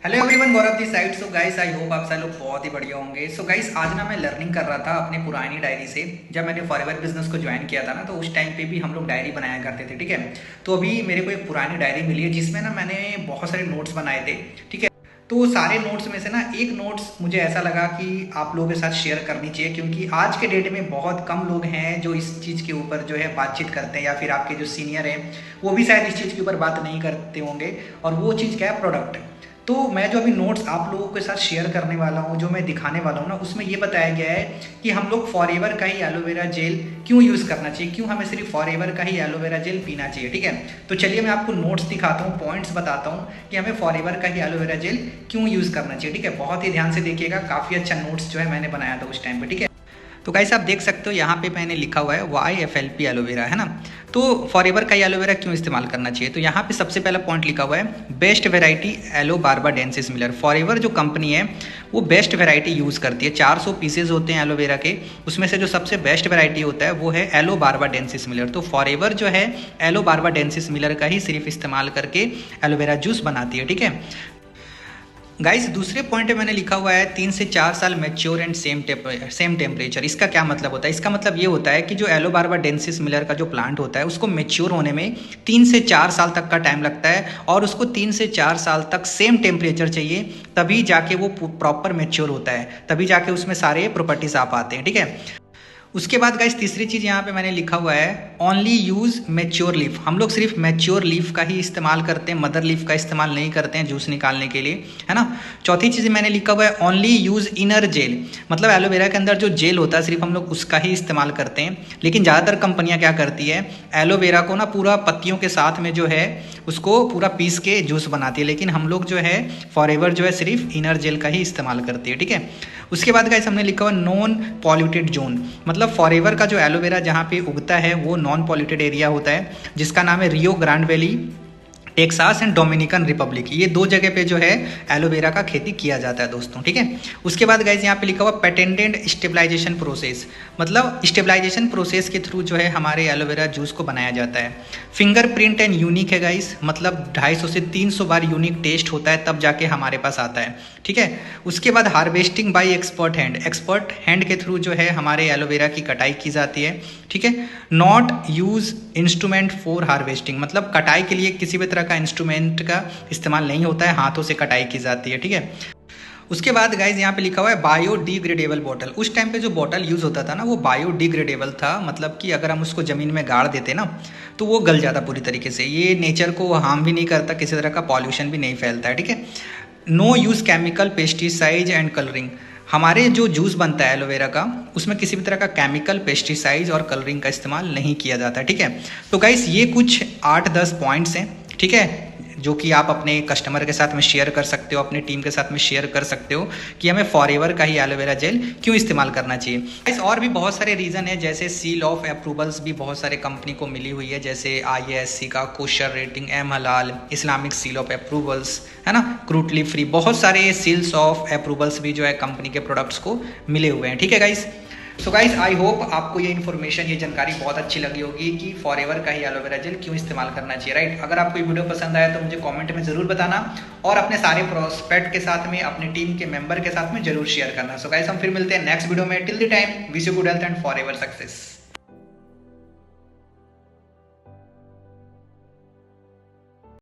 Hello everyone, Gaurav the side. So guys, I hope आप सब लोग बहुत ही बढ़िया होंगे। सो गाइस, आज ना मैं लर्निंग कर रहा था अपने पुरानी डायरी से। जब मैंने फॉरएवर बिजनेस को ज्वाइन किया था ना, तो उस टाइम पे भी हम लोग डायरी बनाया करते थे, ठीक है। तो अभी मेरे को एक पुरानी डायरी मिली है जिसमें ना मैंने बहुत सारे नोट्स बनाए थे, ठीक है। तो सारे नोट्स में से ना एक नोट्स मुझे ऐसा लगा कि आप लोगों के साथ शेयर करनी चाहिए, क्योंकि आज के डेट में बहुत कम लोग हैं जो इस चीज़ के ऊपर जो है बातचीत करते हैं, या फिर आपके जो सीनियर हैं वो भी शायद इस चीज़ के ऊपर बात नहीं करते होंगे। और वो चीज़ क्या है? प्रोडक्ट। तो मैं जो अभी नोट्स आप लोगों के साथ शेयर करने वाला हूँ, जो मैं दिखाने वाला हूँ ना, उसमें ये बताया गया है कि हम लोग फॉरएवर का ही एलोवेरा जेल क्यों यूज़ करना चाहिए, क्यों हमें सिर्फ फॉरएवर का ही एलोवेरा जेल पीना चाहिए, ठीक है। तो चलिए मैं आपको नोट्स दिखाता हूँ, पॉइंट्स बताता हूँ कि हमें फॉरएवर का ही एलोवेरा जेल क्यों यूज़ करना चाहिए, ठीक है। बहुत ही ध्यान से देखिएगा, काफ़ी अच्छा नोट्स जो है मैंने बनाया था उस टाइम पर, ठीक है। तो गाइस, आप देख सकते हो यहाँ पे मैंने लिखा हुआ है YFLP एलोवेरा, है ना। तो फॉरएवर का एलोवेरा क्यों इस्तेमाल करना चाहिए, तो यहाँ पे सबसे पहला पॉइंट लिखा हुआ है best variety yellow barbadensis Miller. Forever जो कंपनी है वो बेस्ट वेराइटी यूज़ करती है। 400 पीसेज होते हैं एलोवेरा के, उसमें से जो सबसे बेस्ट वेराइटी होता है वो है एलो बार्बाडेंसिस मिलर। तो फॉरएवर जो है एलो बार्बाडेंसिस मिलर का ही सिर्फ इस्तेमाल करके एलोवेरा जूस बनाती है, ठीक है। गाइस, दूसरे पॉइंट पे मैंने लिखा हुआ है 3 से 4 साल मैच्योर एंड सेम टेम्परेचर। इसका क्या मतलब होता है? इसका मतलब ये होता है कि जो एलो बार्बाडेंसिस मिलर का जो प्लांट होता है उसको मैच्योर होने में 3 से 4 साल तक का टाइम लगता है, और उसको 3 से 4 साल तक सेम टेम्परेचर चाहिए, तभी जाके वो प्रॉपर मैच्योर होता है, तभी जाके उसमें सारे प्रॉपर्टीज आ पाते हैं, ठीक है। उसके बाद गाइस, तीसरी चीज़ यहाँ पे मैंने लिखा हुआ है ओनली यूज़ मैच्योर लीफ। हम लोग सिर्फ मैच्योर लीफ का ही इस्तेमाल करते हैं, मदर लीफ का इस्तेमाल नहीं करते हैं जूस निकालने के लिए, है ना। चौथी चीज़ मैंने लिखा हुआ है ओनली यूज़ इनर जेल। मतलब एलोवेरा के अंदर जो जेल होता है सिर्फ हम लोग उसका ही इस्तेमाल करते हैं। लेकिन ज़्यादातर कंपनियाँ क्या करती है, एलोवेरा को ना पूरा पत्तियों के साथ में जो है उसको पूरा पीस के जूस बनाती है, लेकिन हम लोग जो है फॉरएवर जो है सिर्फ इनर जेल का ही इस्तेमाल करती है, ठीक है। उसके बाद गाइस, हमने लिखा हुआ नॉन पॉल्यूटेड जोन। मतलब फॉरएवर का जो एलोवेरा जहाँ पे उगता है वो नॉन पॉल्यूटेड एरिया होता है, जिसका नाम है Rio Grande Valley, Texas and Dominican Republic. ये 2 जगह पे जो है एलोवेरा का खेती किया जाता है दोस्तों, ठीक है। उसके बाद गाइज यहाँ पे लिखा हुआ पेटेंटेड स्टेबलाइजेशन प्रोसेस। मतलब स्टेबलाइजेशन प्रोसेस के थ्रू जो है हमारे एलोवेरा जूस को बनाया जाता है। फिंगरप्रिंट एंड यूनिक है गाइज, मतलब 250 से 300 बार यूनिक टेस्ट होता है तब जाके हमारे पास आता है, ठीक है। उसके बाद harvesting by expert hand. Expert hand के थ्रू जो है हमारे एलोवेरा की कटाई की जाती है, ठीक है। Not use instrument for harvesting. मतलब कटाई के लिए किसी भी तरह का इंस्ट्रूमेंट का इस्तेमाल नहीं होता है, हाथों से कटाई की जाती है, ठीक है। उसके बाद गाइज यहाँ पे लिखा हुआ है बायोडिग्रेडेबल बॉटल। उस टाइम पे जो बॉटल यूज़ होता था ना वो बायोडिग्रेडेबल था, मतलब कि अगर हम उसको ज़मीन में गाड़ देते ना तो वो गल जाता पूरी तरीके से। ये नेचर को हार्म भी नहीं करता, किसी तरह का पॉल्यूशन भी नहीं फैलता है, ठीक है। No use chemical pesticide and colouring. हमारे जो जूस बनता है एलोवेरा का उसमें किसी भी तरह का केमिकल, पेस्टिसाइड और कलरिंग का इस्तेमाल नहीं किया जाता है, ठीक है। तो गाइस, ये कुछ 8-10 पॉइंट्स हैं, ठीक है, जो कि आप अपने कस्टमर के साथ में शेयर कर सकते हो, अपनी टीम के साथ में शेयर कर सकते हो कि हमें फॉरएवर का ही एलोवेरा जेल क्यों इस्तेमाल करना चाहिए। गाइस, और भी बहुत सारे रीज़न है, जैसे सील ऑफ अप्रूवल्स भी बहुत सारे कंपनी को मिली हुई है, जैसे IASC का, कोशर रेटिंग, एम हलाल, इस्लामिक सील ऑफ अप्रूवल्स, है ना, क्रूटली फ्री। बहुत सारे सील्स ऑफ अप्रूवल्स भी जो है कंपनी के प्रोडक्ट्स को मिले हुए हैं, ठीक है guys. So guys, I hope आपको ये इन्फॉर्मेशन, ये जानकारी बहुत अच्छी लगी होगी कि फॉरएवर का ही एलोवेरा जेल क्यों इस्तेमाल करना चाहिए, राइट। अगर आपको ये वीडियो पसंद आया तो मुझे कमेंट में ज़रूर बताना, और अपने सारे प्रोस्पेक्ट के साथ में, अपनी टीम के मेंबर के साथ में जरूर शेयर करना। सो गाइस, हम फिर मिलते हैं नेक्स्ट वीडियो में। Till the time, wish you good health and forever success.